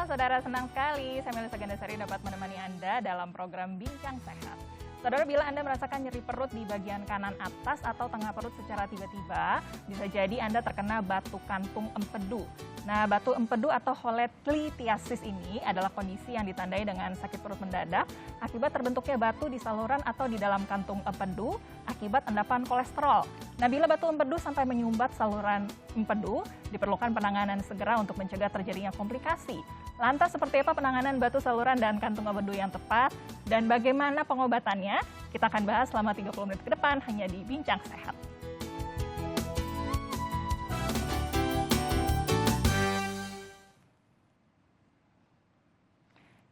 saudara, senang sekali saya Melisa Gandasari dapat menemani Anda dalam program Bincang Sehat. Saudara, bila Anda merasakan nyeri perut di bagian kanan atas atau tengah perut secara tiba-tiba, bisa jadi Anda terkena batu kantung empedu. Nah, batu empedu atau holetlithiasis ini adalah kondisi yang ditandai dengan sakit perut mendadak akibat terbentuknya batu di saluran atau di dalam kantung empedu akibat endapan kolesterol. Nah, bila batu empedu sampai menyumbat saluran empedu, diperlukan penanganan segera untuk mencegah terjadinya komplikasi. Lantas, seperti apa penanganan batu saluran dan kantung empedu yang tepat dan bagaimana pengobatannya? Kita akan bahas selama 30 menit ke depan hanya di Bincang Sehat.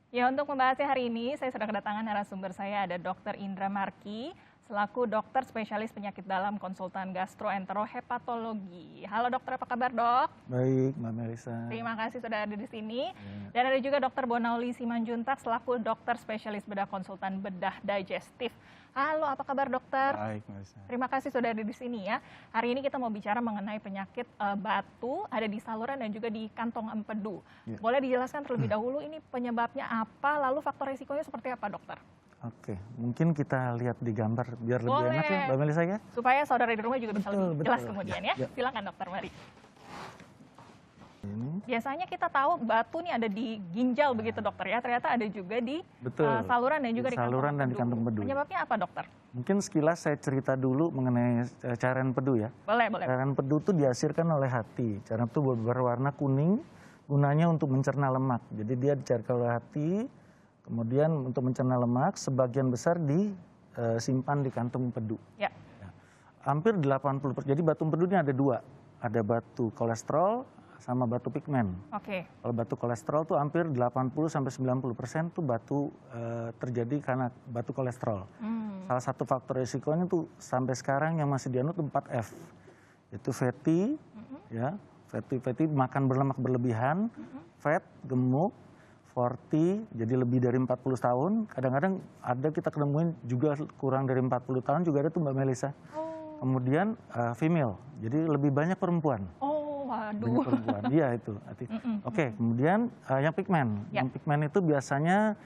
Ya, untuk membahasnya hari ini, saya sudah kedatangan narasumber saya, ada Dr. Indra Marki, selaku dokter spesialis penyakit dalam konsultan gastroenterohepatologi. Halo dokter, apa kabar dok? Baik, Mbak Melisa. Terima kasih sudah ada di sini. Dan ada juga Dr. Bonauli Simanjuntak, selaku dokter spesialis bedah konsultan bedah digestif. Halo, apa kabar dokter? Baik, Melisa. Terima kasih sudah ada di sini ya. Hari ini kita mau bicara mengenai penyakit batu ada di saluran dan juga di kantong empedu. Ya. Boleh dijelaskan terlebih dahulu ini penyebabnya apa, lalu faktor risikonya seperti apa dokter? Oke, mungkin kita lihat di gambar biar lebih Boleh. enak ya, Mbak Melisa ya. Supaya saudara di rumah juga bisa lebih jelas betul. kemudian Ya. ya. Silakan dokter, mari. Ini. Biasanya kita tahu batu nih ada di ginjal begitu dokter ya. Ternyata ada juga di saluran dan juga di saluran dan di kantong empedu. Penyebabnya apa dokter? Mungkin sekilas saya cerita dulu mengenai cairan empedu ya. Boleh, boleh. Cairan empedu itu dihasilkan oleh hati. Cairan itu berwarna kuning, gunanya untuk mencerna lemak. Jadi dia dicairkan oleh hati, kemudian untuk mencerna lemak, sebagian besar disimpan di kantung empedu. Ya. Hampir 80%. Jadi batu empedu ini ada dua. Ada batu kolesterol sama batu pigmen. Oke. Kalau batu kolesterol tuh hampir 80-90% tuh batu terjadi karena batu kolesterol. Salah satu faktor risikonya tuh sampai sekarang yang masih dianut 4F. Itu fatty, ya, fatty makan berlemak berlebihan, fat, gemuk, 40, jadi lebih dari 40 tahun. Kadang-kadang ada kita ketemuin juga kurang dari 40 tahun juga ada tuh Mbak Melisa. Kemudian female, jadi lebih banyak perempuan. Waduh. Banyak perempuan, iya itu. Oke, kemudian yang pigmen. Ya. Yang pigmen itu biasanya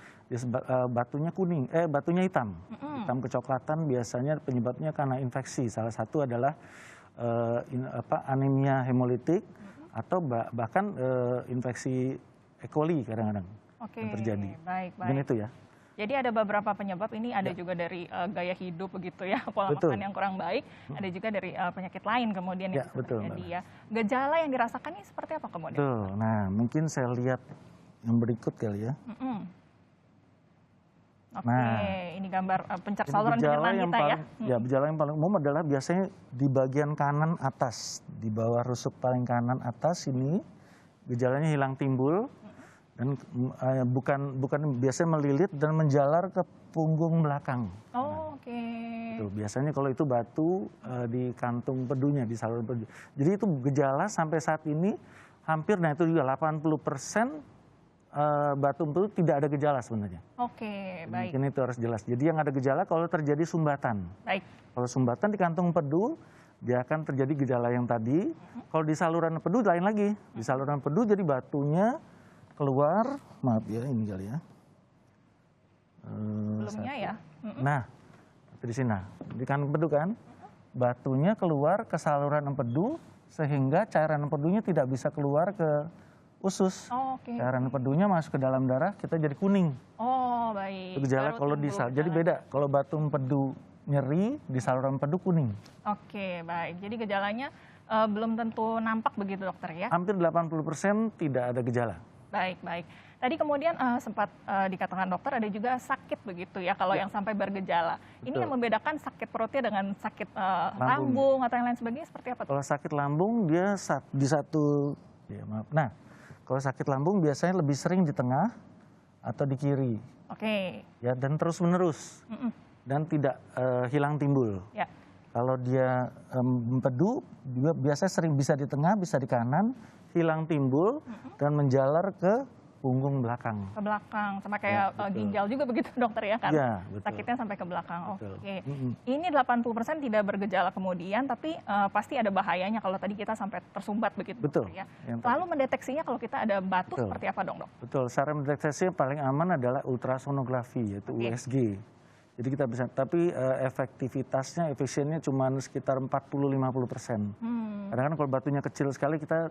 batunya kuning, batunya hitam. Hitam kecoklatan biasanya penyebabnya karena infeksi. Salah satu adalah anemia hemolitik atau bahkan infeksi E. coli kadang-kadang yang terjadi. Baik, baik. Dan itu ya. Jadi ada beberapa penyebab ini, ada juga dari gaya hidup begitu ya, pola makan yang kurang baik, ada juga dari penyakit lain kemudian yang bisa terjadi ya. Gejala yang dirasakan ini seperti apa kemudian? Betul. Nah, mungkin saya lihat yang berikut kali ya. Oke, ini gambar saluran pencernaan kita ya. Ya, gejala yang paling umum adalah biasanya di bagian kanan atas, di bawah rusuk paling kanan atas ini gejalanya hilang timbul. Dan bukan biasanya melilit dan menjalar ke punggung belakang. Oke. Tuh, biasanya kalau itu batu di kantung empedunya, di saluran empedu. Jadi itu gejala sampai saat ini hampir, nah itu juga 80% batu empedu tidak ada gejala sebenarnya. Oke, baik. Mungkin itu harus jelas. Jadi yang ada gejala kalau terjadi sumbatan. Baik. Kalau sumbatan di kantung empedu, dia akan terjadi gejala yang tadi. Kalau di saluran empedu lain lagi. Di saluran empedu jadi batunya keluar, maaf ya ini kali ya. Sebelumnya ya. Nah, di sini, di kantung empedu kan, batunya keluar ke saluran empedu sehingga cairan empedunya tidak bisa keluar ke usus. Cairan empedunya masuk ke dalam darah, kita jadi kuning. Oh, baik. Itu gejala kalau di jadi beda. Kalau batu empedu nyeri, di saluran empedu kuning. Oke, baik. Jadi gejalanya belum tentu nampak begitu dokter ya? Hampir 80% tidak ada gejala. Baik, baik. Tadi kemudian sempat dikatakan dokter ada juga sakit begitu ya kalau yang sampai bergejala. Ini yang membedakan sakit perutnya dengan sakit lambung atau yang lain sebagainya seperti apa? Kalau sakit lambung dia di satu, ya maaf. Nah, kalau sakit lambung biasanya lebih sering di tengah atau di kiri. Oke. Ya, dan terus menerus dan tidak hilang timbul. Ya. Kalau dia empedu juga biasanya sering bisa di tengah, bisa di kanan, hilang timbul dan menjalar ke punggung belakang. Ke belakang, sama kayak ginjal juga begitu dokter ya kan? Ya, betul. Sakitnya sampai ke belakang. Betul. Oke. Ini 80% tidak bergejala kemudian, tapi pasti ada bahayanya kalau tadi kita sampai tersumbat begitu. Betul. Ya. Lalu mendeteksinya kalau kita ada batu seperti apa dong dok? Betul. Cara mendeteksi yang paling aman adalah ultrasonografi, yaitu USG. Jadi kita bisa, tapi efektivitasnya, efisiennya cuma sekitar 40-50%. Kadang-kadang kalau batunya kecil sekali kita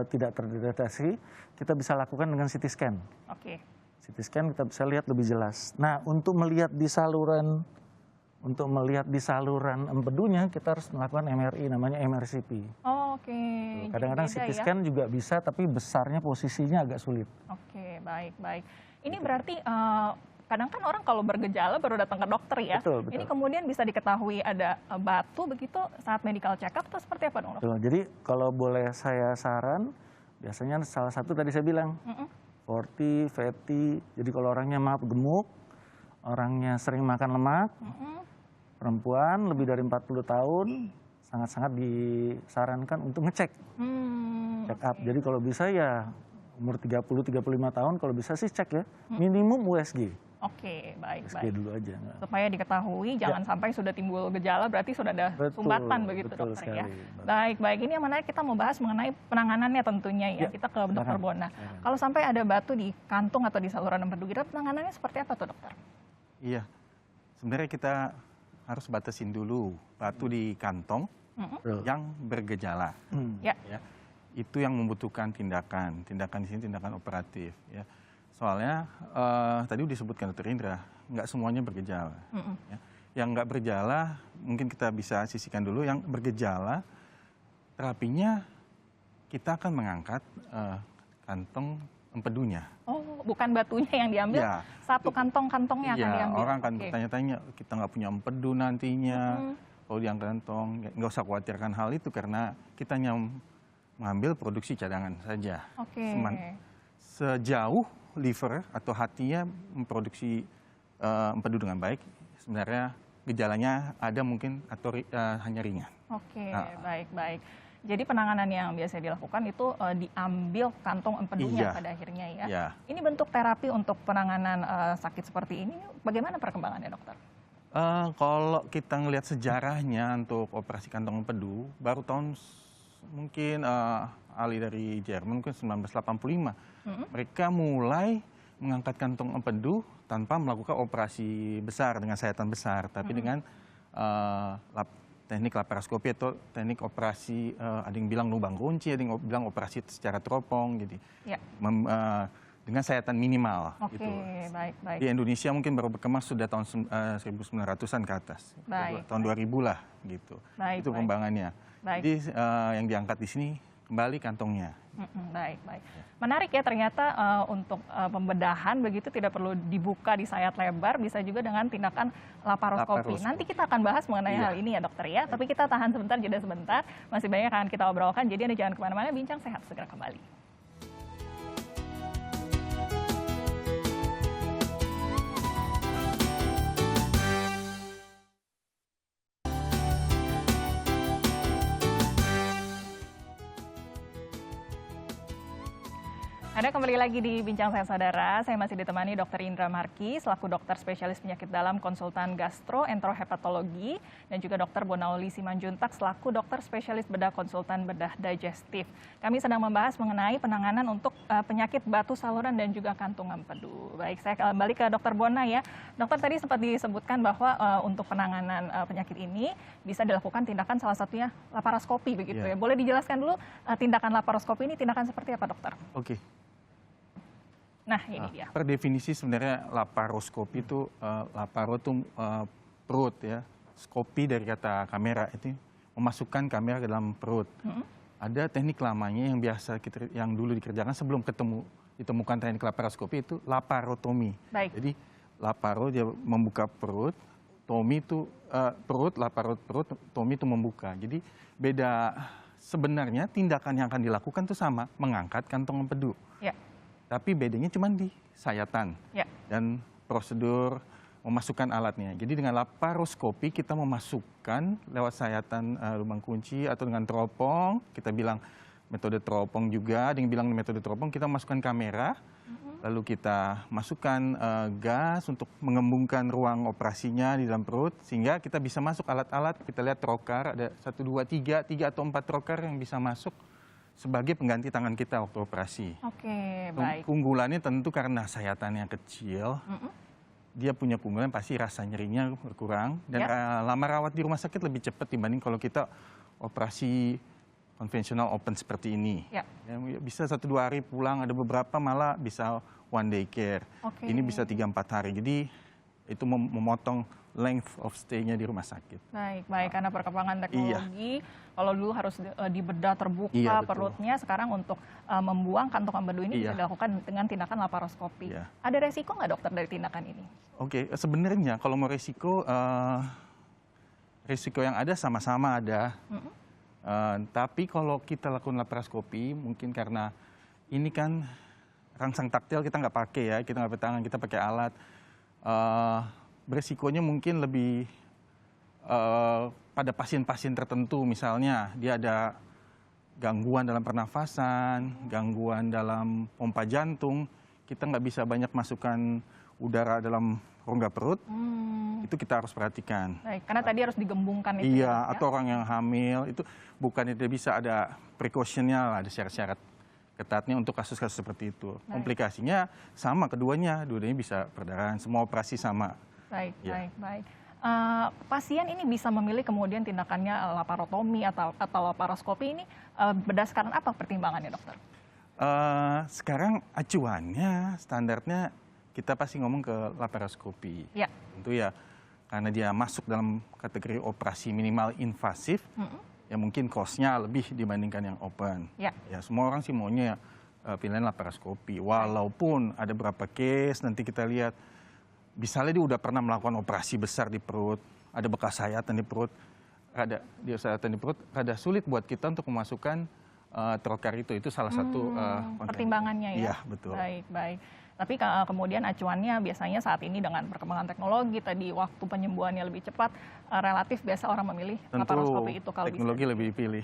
tidak terdeteksi, kita bisa lakukan dengan CT scan. Oke. CT scan kita bisa lihat lebih jelas. Nah, untuk melihat di saluran empedunya kita harus melakukan MRI, namanya MRCP. Oke. Kadang-kadang CT scan juga bisa, tapi besarnya posisinya agak sulit. Oke, baik. Ini berarti kadang kan orang kalau bergejala baru datang ke dokter ya. Betul. Ini kemudian bisa diketahui ada batu begitu saat medical check up atau seperti apa dong dok? Betul. Jadi kalau boleh saya saran, biasanya salah satu tadi saya bilang, fatty. Jadi kalau orangnya gemuk, orangnya sering makan lemak, perempuan lebih dari 40 tahun, sangat-sangat disarankan untuk ngecek. Check up. Jadi kalau bisa ya umur 30-35 tahun, kalau bisa sih cek ya, minimum USG. Oke, baik. Dulu aja. Supaya diketahui, jangan sampai sudah timbul gejala, berarti sudah ada sumbatan begitu dokter ya. Baik. Ini yang menarik, kita mau bahas mengenai penanganannya tentunya ya. Kita ke dokter Bona. Kalau sampai ada batu di kantung atau di saluran empedu, penanganannya seperti apa tuh dokter? Iya, sebenarnya kita harus batasin dulu batu di kantong yang bergejala. Ya. Itu yang membutuhkan tindakan di sini tindakan operatif ya. Soalnya tadi disebutkan Dr. Indra, nggak semuanya bergejala. Ya. Yang nggak bergejala mungkin kita bisa sisihkan dulu. Yang bergejala terapinya kita akan mengangkat kantong empedunya. Oh, bukan batunya yang diambil, satu kantong-kantongnya akan diambil. Orang akan bertanya-tanya, kita nggak punya empedu nantinya, kalau diangkat kantong, nggak usah khawatirkan hal itu karena kita mengambil produksi cadangan saja. Sejauh liver atau hatinya memproduksi empedu dengan baik, sebenarnya gejalanya ada mungkin atau hanya ringan. Oke, baik. Jadi penanganan yang biasa dilakukan itu diambil kantong empedunya pada akhirnya ya. Ini bentuk terapi untuk penanganan sakit seperti ini, bagaimana perkembangannya dokter? Kalau kita ngelihat sejarahnya untuk operasi kantong empedu, baru tahun mungkin ahli dari Jerman mungkin 1985 mereka mulai mengangkat kantong empedu tanpa melakukan operasi besar dengan sayatan besar, tapi dengan teknik laparoskopi atau teknik operasi, ada yang bilang lubang kunci, ada yang bilang operasi secara teropong, jadi dengan sayatan minimal. Oke, baik. Di Indonesia mungkin baru berkembang sudah tahun 1900-an ke atas, tahun 2000 lah gitu. Itu pengembangannya. Jadi yang diangkat di sini kembali kantongnya. Baik. Menarik ya, ternyata untuk pembedahan begitu tidak perlu dibuka di sayat lebar, bisa juga dengan tindakan laparoskopi. Nanti kita akan bahas mengenai hal ini ya dokter ya, tapi kita tahan sebentar, jeda sebentar. Masih banyak akan kita obrolkan, jadi Anda jangan kemana-mana, Bincang Sehat segera kembali. Anda kembali lagi di Bincang Sehat Saudara, saya masih ditemani Dr. Indra Marki, selaku dokter spesialis penyakit dalam konsultan gastroenterohepatologi, dan juga Dr. Bonaoli Simanjuntak, selaku dokter spesialis bedah konsultan bedah digestif. Kami sedang membahas mengenai penanganan untuk penyakit batu saluran dan juga kantung empedu. Baik, saya kembali ke Dr. Bona ya. Dokter, tadi sempat disebutkan bahwa untuk penanganan penyakit ini bisa dilakukan tindakan salah satunya laparoskopi begitu ya. Boleh dijelaskan dulu tindakan laparoskopi ini tindakan seperti apa dokter? Oke. Nah, ini dia. Per definisi sebenarnya laparoskopi itu laparo itu perut ya. Skopi dari kata kamera itu memasukkan kamera ke dalam perut. Ada teknik lamanya yang biasa yang dulu dikerjakan sebelum ditemukan teknik laparoskopi itu laparotomi. Jadi laparo dia membuka perut, tomi itu perut, tomi itu membuka. Jadi beda sebenarnya tindakan yang akan dilakukan itu sama, mengangkat kantong empedu. Tapi bedanya cuma di sayatan dan prosedur memasukkan alatnya. Jadi dengan laparoskopi kita memasukkan lewat sayatan lubang kunci atau dengan teropong, kita bilang metode teropong juga, ada yang bilang metode teropong, kita masukkan kamera Lalu kita masukkan gas untuk mengembungkan ruang operasinya di dalam perut, sehingga kita bisa masuk alat-alat. Kita lihat trocar, ada 1, 2, 3 atau 4 trocar yang bisa masuk sebagai pengganti tangan kita waktu operasi. Oke, baik. Keunggulannya tentu karena sayatannya kecil, dia punya keunggulan pasti rasa nyerinya berkurang, dan lama rawat di rumah sakit lebih cepat dibanding kalau kita operasi konvensional open seperti ini. Ya, bisa 1-2 hari pulang, ada beberapa malah bisa one day care. Ini bisa 3-4 hari. Jadi itu memotong length of stay-nya di rumah sakit. Baik, karena perkembangan teknologi, kalau dulu harus dibedah terbuka perutnya, sekarang untuk membuang kantong empedu ini bisa dilakukan dengan tindakan laparoskopi. Ada resiko nggak dokter dari tindakan ini? Oke, sebenarnya kalau mau resiko yang ada sama-sama ada. Tapi kalau kita lakukan laparoskopi, mungkin karena ini kan rangsang taktil kita nggak pakai ya, kita nggak pakai tangan, kita pakai alat. Beresikonya mungkin lebih pada pasien-pasien tertentu, misalnya dia ada gangguan dalam pernafasan, gangguan dalam pompa jantung, kita nggak bisa banyak masukkan udara dalam rongga perut, itu kita harus perhatikan. Baik, karena tadi harus digembungkan itu. Iya, atau orang yang hamil, itu bukan tidak bisa, ada precautionnya lah, ada syarat-syarat ketatnya untuk kasus-kasus seperti itu. Komplikasinya sama keduanya bisa perdarahan, semua operasi sama. Baik. Pasien ini bisa memilih kemudian tindakannya laparotomi atau laparoskopi ini berdasarkan apa pertimbangannya, dokter? Sekarang acuannya, standarnya kita pasti ngomong ke laparoskopi. Tentu ya, karena dia masuk dalam kategori operasi minimal invasif, ya mungkin cost-nya lebih dibandingkan yang open. Ya, semua orang sih maunya pilihan laparoskopi. Walaupun ada beberapa case, nanti kita lihat, misalnya dia udah pernah melakukan operasi besar di perut, ada bekas sayatan di perut, rada sulit buat kita untuk memasukkan trocar itu salah satu pertimbangannya ya. Iya, betul. Baik. Tapi kemudian acuannya biasanya saat ini dengan perkembangan teknologi, tadi waktu penyembuhannya lebih cepat, relatif biasa orang memilih laparoskopi itu kalau teknologi lebih pilih.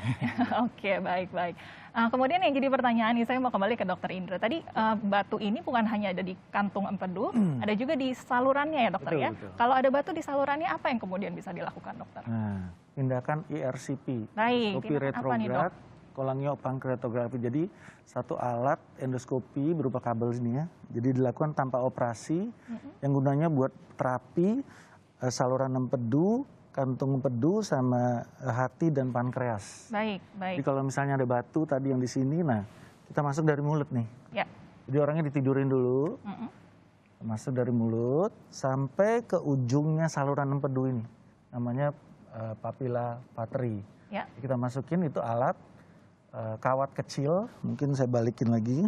Oke, baik. Kemudian yang jadi pertanyaan ini, saya mau kembali ke Dokter Indra. Tadi batu ini bukan hanya ada di kantung empedu, ada juga di salurannya ya dokter ya. Betul. Kalau ada batu di salurannya, apa yang kemudian bisa dilakukan dokter? Nah, tindakan ERCP, endoskopi retrograd kolangiopankreatografi. Jadi satu alat endoskopi berupa kabel ini ya. Jadi dilakukan tanpa operasi, yang gunanya buat terapi saluran empedu, kantung empedu, sama hati dan pankreas. Baik. Jadi kalau misalnya ada batu tadi yang di sini, nah kita masuk dari mulut nih. Jadi orangnya ditidurin dulu, masuk dari mulut sampai ke ujungnya saluran empedu ini, namanya papilla vateri. Kita masukin itu alat. Kawat kecil, mungkin saya balikin lagi.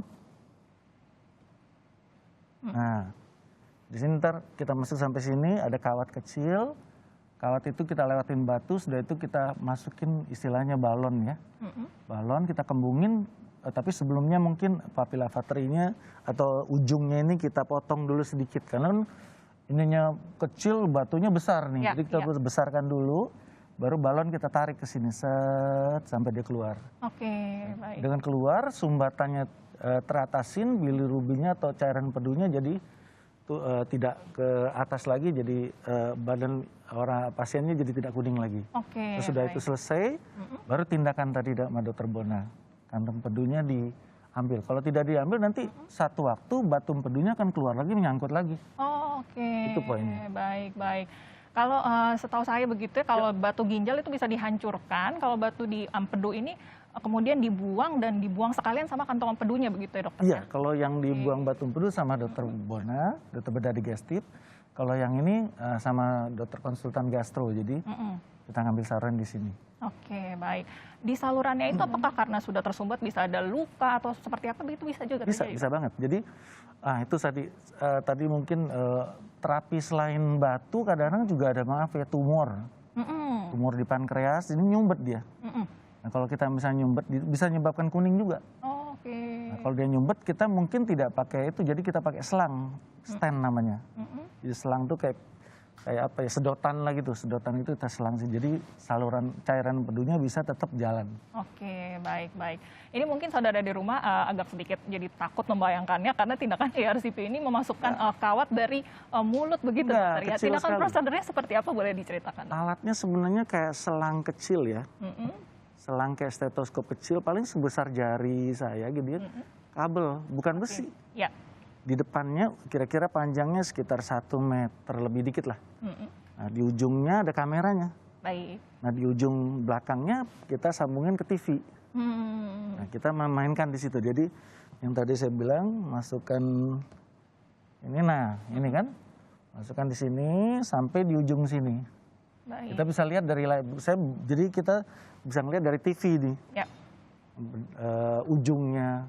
Nah, di sini ntar kita masuk sampai sini, ada kawat kecil. Kawat itu kita lewatin batu, sudah itu kita masukin istilahnya balon ya. Balon kita kembungin, tapi sebelumnya mungkin papilla vaterinya atau ujungnya ini kita potong dulu sedikit. Karena ininya kecil, batunya besar nih. Jadi kita besarkan dulu. Baru balon kita tarik ke sini sampai dia keluar. Baik. Dengan keluar sumbatannya teratasin, bilirubinnya atau cairan empedunya jadi tidak ke atas lagi, jadi badan orang pasiennya jadi tidak kuning lagi. Sudah itu selesai, baru tindakan tadi sama Dokter Bona, kantong empedunya diambil. Kalau tidak diambil nanti satu waktu batu empedunya akan keluar lagi, menyangkut lagi. Itu poinnya. Baik. Kalau setahu saya begitu ya, kalau batu ginjal itu bisa dihancurkan, kalau batu di empedu ini kemudian dibuang dan dibuang sekalian sama kantong empedunya begitu ya dokter? Iya, kalau yang dibuang batu empedu sama Dokter Bona, dokter bedah digestif. Kalau yang ini sama dokter konsultan gastro, jadi kita ngambil saluran di sini. Baik. Di salurannya itu apakah karena sudah tersumbat bisa ada luka atau seperti apa? Itu bisa juga? Bisa banget. Jadi itu tadi mungkin terapi selain batu kadang-kadang juga ada tumor. Tumor di pankreas, ini nyumbet dia. Nah kalau kita misalnya nyumbet, bisa menyebabkan kuning juga. Nah, kalau dia nyumbet, kita mungkin tidak pakai itu, jadi kita pakai selang, stent namanya. Jadi selang itu kayak kayak apa ya, sedotan lah gitu. Sedotan itu kita selang sih. Jadi saluran cairan empedunya bisa tetap jalan. Oke, baik. Ini mungkin saudara di rumah agak sedikit jadi takut membayangkannya karena tindakan ERCP ini memasukkan kawat dari mulut begitu, dokter ya. Tindakan prosedurnya seperti apa, boleh diceritakan? Alatnya sebenarnya kayak selang kecil ya. Selang kayak stetoskop kecil, paling sebesar jari saya gitu ya. Kabel, bukan besi. Ya. Di depannya kira-kira panjangnya sekitar 1 meter lebih dikit lah. Nah, di ujungnya ada kameranya. Baik. Nah, di ujung belakangnya kita sambungin ke TV. Nah, kita memainkan di situ. Jadi yang tadi saya bilang masukkan ini, nah ini kan, masukkan di sini sampai di ujung sini. Baik. Kita bisa lihat dari jadi kita bisa ngelihat dari TV nih. Ya. Ujungnya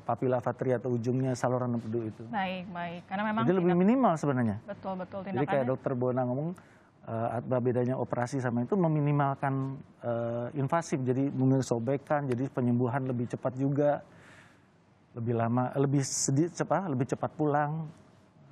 papila vatria atau ujungnya saluran empedu itu. Baik. Karena memang jadi lebih minimal sebenarnya. Betul tindakannya. Jadi kayak dokter Bona ngomong, bedanya operasi sama itu meminimalkan invasif, jadi mengurangi sobekan, jadi penyembuhan lebih cepat juga, lebih lama, lebih cepat pulang.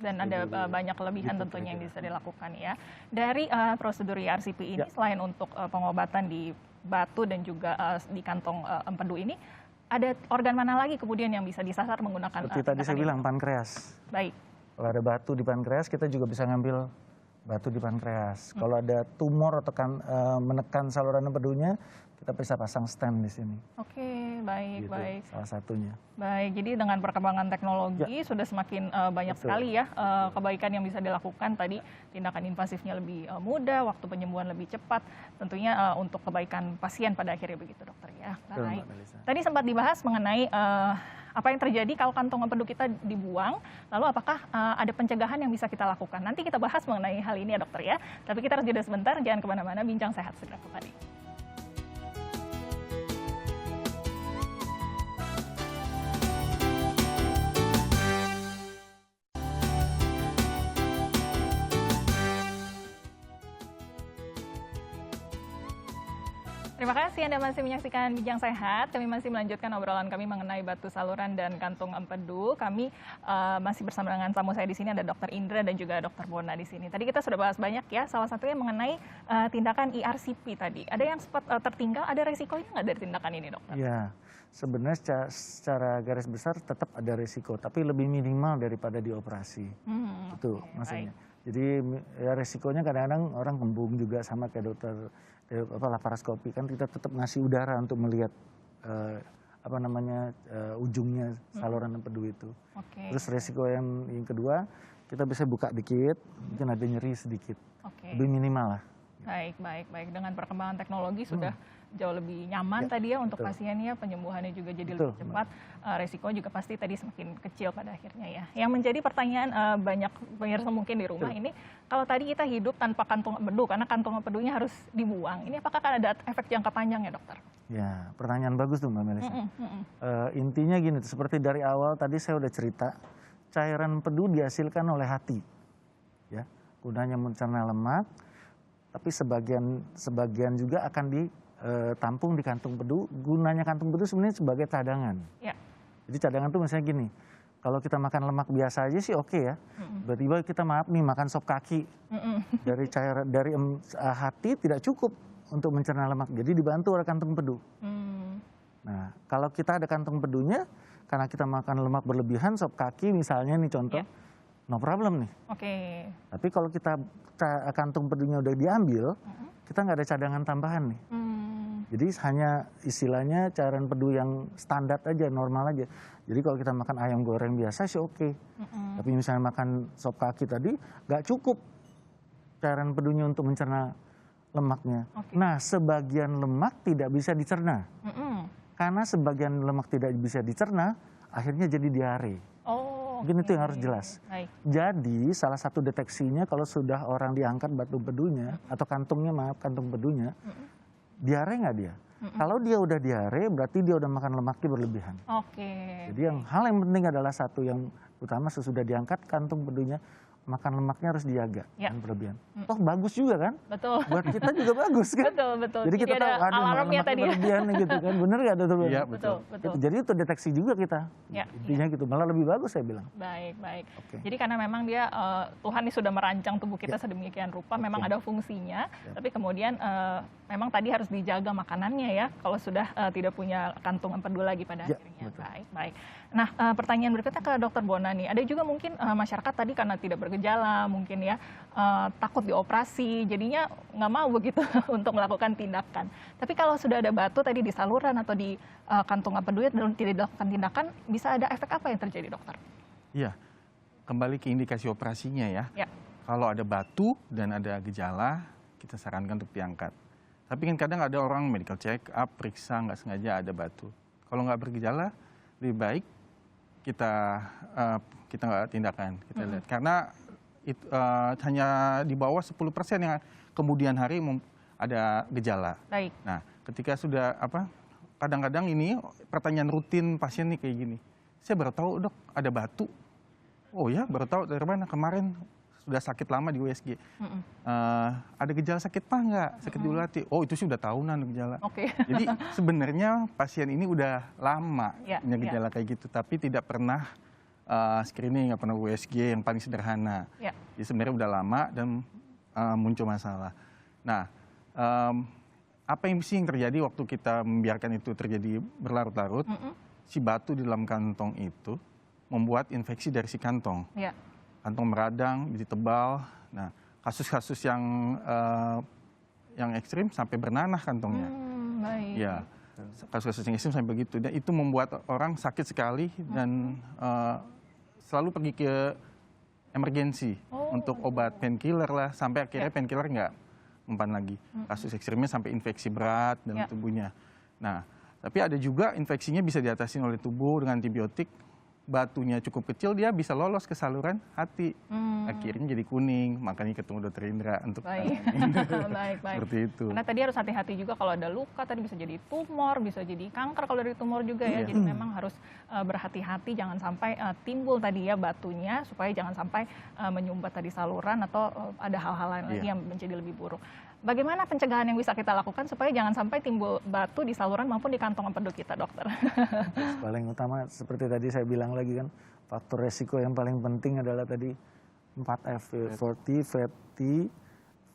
Dan ada banyak kelebihan gitu, tentunya yang bisa dilakukan ya. Dari prosedur ERCP ini selain untuk pengobatan di batu dan juga di kantong empedu ini, ada organ mana lagi kemudian yang bisa disasar menggunakan seperti tadi saya bilang, pankreas. Baik. Kalau ada batu di pankreas, kita juga bisa ngambil batu di pankreas. Kalau ada tumor atau menekan saluran empedunya, kita bisa pasang stent di sini. Oke, baik. Salah satunya. Baik, jadi dengan perkembangan teknologi sudah semakin banyak sekali ya kebaikan yang bisa dilakukan. Tadi tindakan invasifnya lebih mudah, waktu penyembuhan lebih cepat. Tentunya untuk kebaikan pasien pada akhirnya begitu, dokter ya. Baik. Tadi sempat dibahas mengenai apa yang terjadi kalau kantong empedu kita dibuang, lalu apakah ada pencegahan yang bisa kita lakukan? Nanti kita bahas mengenai hal ini ya, dokter ya. Tapi kita harus jeda sebentar, jangan kemana-mana, Bincang Sehat segera kembali. Terima kasih Anda masih menyaksikan Bincang Sehat. Kami masih melanjutkan obrolan kami mengenai batu saluran dan kantung empedu. Kami masih bersama dengan tamu saya di sini, ada Dr. Indra dan juga Dr. Bona di sini. Tadi kita sudah bahas banyak ya, salah satunya mengenai tindakan ERCP tadi. Ada yang sempat tertinggal, ada resikonya nggak dari tindakan ini, dokter? Ya, sebenarnya secara garis besar tetap ada resiko, tapi lebih minimal daripada dioperasi. Itu maksudnya. Jadi ya resikonya kadang-kadang orang kembung juga, sama kayak dokter laparoskopi kan, kita tetap ngasih udara untuk melihat ujungnya saluran empedu itu. Terus resiko yang kedua, kita bisa buka dikit, mungkin ada nyeri sedikit, lebih minimal lah. Baik. Dengan perkembangan teknologi sudah jauh lebih nyaman tadi ya untuk pasiennya, penyembuhannya juga jadi lebih cepat, resiko juga pasti tadi semakin kecil pada akhirnya ya. Yang menjadi pertanyaan banyak pemirsa mungkin di rumah ini, kalau tadi kita hidup tanpa kantung empedu, karena kantung empedunya harus dibuang, ini apakah akan ada efek jangka panjang ya, dokter? Ya, pertanyaan bagus tuh Mbak Melisa. Intinya gini, seperti dari awal tadi saya udah cerita, cairan empedu dihasilkan oleh hati, ya, gunanya mencerna lemak, tapi sebagian juga akan ditampung di kantung empedu. Gunanya kantung empedu sebenarnya sebagai cadangan. Ya. Jadi cadangan tuh misalnya gini, kalau kita makan lemak biasa aja sih oke ya. Tiba-tiba kita makan sop kaki, dari hati tidak cukup untuk mencerna lemak. Jadi dibantu oleh kantung empedu. Nah, kalau kita ada kantung empedunya, karena kita makan lemak berlebihan, sop kaki misalnya nih contoh, no problem nih. Tapi kalau kita kantung empedunya udah diambil, kita nggak ada cadangan tambahan nih. Jadi hanya istilahnya cairan empedu yang standar aja, normal aja. Jadi kalau kita makan ayam goreng biasa sih oke. Tapi misalnya makan sop kaki tadi, nggak cukup cairan empedunya untuk mencerna lemaknya. Nah, sebagian lemak tidak bisa dicerna. Karena sebagian lemak tidak bisa dicerna, akhirnya jadi diare. Mungkin itu yang harus jelas. Jadi salah satu deteksinya kalau sudah orang diangkat batu empedunya atau kantung empedunya, diare nggak dia? Kalau dia udah diare, berarti dia udah makan lemaknya berlebihan. Jadi hal yang penting adalah satu yang utama, sesudah diangkat kantung empedunya, makan lemaknya harus dijaga Ya. dan berlebihan. Toh bagus juga kan? Betul. Buat kita juga bagus kan? Betul. Jadi kita tahu ada makan alarmnya lemaknya tadi. berlebihan nih gitu kan. Bener nggak Dr. Bona? Iya, Betul. Gitu. Jadi itu deteksi juga kita. Ya, Intinya gitu, malah lebih bagus saya bilang. Baik. Oke. Jadi karena memang dia Tuhan ini sudah merancang tubuh kita sedemikian rupa, memang ada fungsinya, tapi kemudian memang tadi harus dijaga makanannya ya, kalau sudah tidak punya kantung empedu lagi pada Ya, akhirnya. betul. Baik. Nah, pertanyaan berikutnya ke Dr. Bona nih. Ada juga mungkin masyarakat tadi karena tidak bergejala, mungkin ya takut dioperasi, jadinya nggak mau begitu untuk melakukan tindakan. Tapi kalau sudah ada batu tadi di saluran atau di kantung empedu dan tidak dilakukan tindakan, bisa ada efek apa yang terjadi, dokter? Iya, kembali ke indikasi operasinya ya. Ya. Kalau ada batu dan ada gejala, kita sarankan untuk diangkat. Tapi kan kadang ada orang medical check up, periksa nggak sengaja ada batu. Kalau nggak bergejala, lebih baik kita nggak tindakan, kita lihat. Karena itu, hanya di bawah 10% yang kemudian hari ada gejala. Baik. Nah, ketika sudah kadang-kadang ini pertanyaan rutin pasien nih kayak gini. Saya baru tahu, Dok, ada batu. Oh ya, baru tahu dari mana? Kemarin sudah sakit lama di USG. Ada gejala sakit paha nggak? Sakit di ulu hati? Oh, itu sih udah tahunan gejala. Oke. Jadi sebenarnya pasien ini udah lama Ya, punya gejala kayak gitu, tapi tidak pernah screening, nggak pernah USG yang paling sederhana. Ya. Jadi sebenarnya udah lama dan muncul masalah. Nah, apa yang sih yang terjadi waktu kita membiarkan itu terjadi berlarut-larut? Si batu di dalam kantong itu membuat infeksi dari si kantong. Ya. Kantong meradang, jadi tebal. Nah, kasus-kasus yang ekstrim sampai bernanah kantongnya. Baik. Ya, kasus-kasus yang ekstrim sampai begitu. Dan itu membuat orang sakit sekali dan selalu pergi ke emergensi untuk obat painkiller lah. Sampai akhirnya painkiller nggak mempan lagi. Kasus ekstrimnya sampai infeksi berat dalam tubuhnya. Nah, tapi ada juga infeksinya bisa diatasi oleh tubuh dengan antibiotik. Batunya cukup kecil, dia bisa lolos ke saluran hati. Akhirnya jadi kuning, makanya ketemu Dokter Indra untuk Baik. Baik. seperti itu. Karena tadi harus hati-hati juga kalau ada luka, tadi bisa jadi tumor, bisa jadi kanker kalau dari tumor juga ya. Jadi memang harus berhati-hati, jangan sampai timbul tadi ya batunya, supaya jangan sampai menyumbat tadi saluran atau ada hal-hal lain lagi yang menjadi lebih buruk. Bagaimana pencegahan yang bisa kita lakukan supaya jangan sampai timbul batu di saluran maupun di kantong empedu kita, dokter? Paling utama seperti tadi saya bilang lagi kan, faktor resiko yang paling penting adalah tadi 4F, fatty,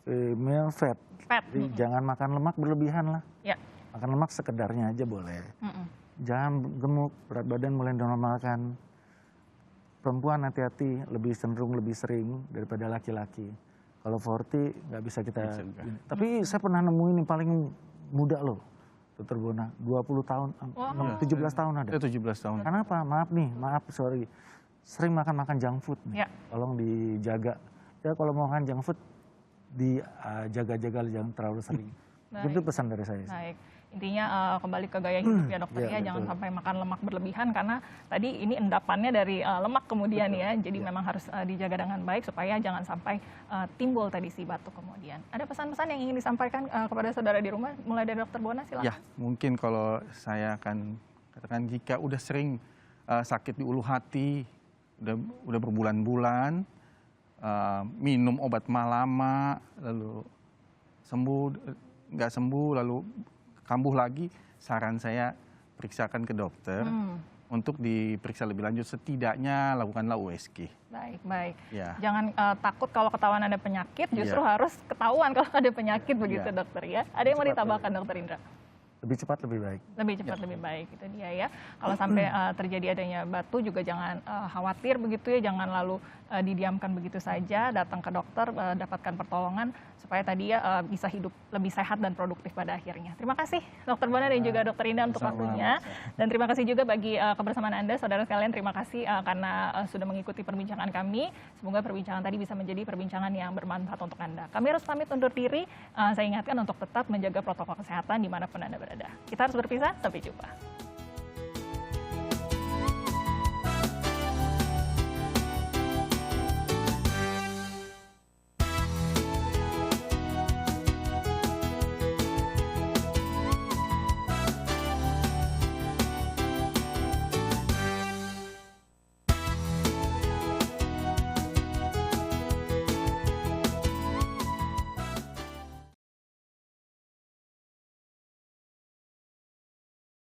female fat. Jadi jangan makan lemak berlebihan lah. Ya. Makan lemak sekedarnya aja boleh. Jangan gemuk, berat badan mulai dinormalkan. Perempuan hati-hati, lebih cenderung lebih sering daripada laki-laki. Kalau 40 nggak bisa kita. Tapi saya pernah nemuin yang paling muda loh, Dr. Bona, 20 tahun, 17 tahun ada. 17 tahun. Kenapa? Maaf, sorry. Sering makan junk food nih. Tolong dijaga. Ya kalau mau makan junk food, dijaga-jaga jangan terlalu sering. Itu pesan dari saya. Baik. Intinya kembali ke gaya hidup ya dokter ya, jangan sampai makan lemak berlebihan karena tadi ini endapannya dari lemak kemudian ya, jadi memang harus dijaga dengan baik supaya jangan sampai timbul tadi si batu kemudian. Ada pesan-pesan yang ingin disampaikan kepada saudara di rumah, mulai dari Dokter Bona silakan. Ya, mungkin kalau saya akan katakan jika udah sering sakit di ulu hati, udah berbulan-bulan, minum obat lama, lalu nggak sembuh, lalu kambuh lagi, saran saya periksakan ke dokter untuk diperiksa lebih lanjut, setidaknya lakukanlah USG. Baik. Ya. Jangan takut kalau ketahuan ada penyakit, justru harus ketahuan kalau ada penyakit begitu dokter ya. Ada yang mau ditambahkan Dokter Indra? Lebih cepat lebih baik. Lebih cepat lebih baik, itu dia ya. Kalau sampai terjadi adanya batu juga jangan khawatir begitu ya, jangan lalu didiamkan begitu saja, datang ke dokter, dapatkan pertolongan supaya tadi ya bisa hidup lebih sehat dan produktif pada akhirnya. Terima kasih Dokter Bona dan juga Dokter Indah untuk waktunya. Dan terima kasih juga bagi kebersamaan Anda, saudara sekalian. Terima kasih karena sudah mengikuti perbincangan kami. Semoga perbincangan tadi bisa menjadi perbincangan yang bermanfaat untuk Anda. Kami harus pamit undur diri. Saya ingatkan untuk tetap menjaga protokol kesehatan dimanapun Anda berada. Kita harus berpisah, sampai jumpa.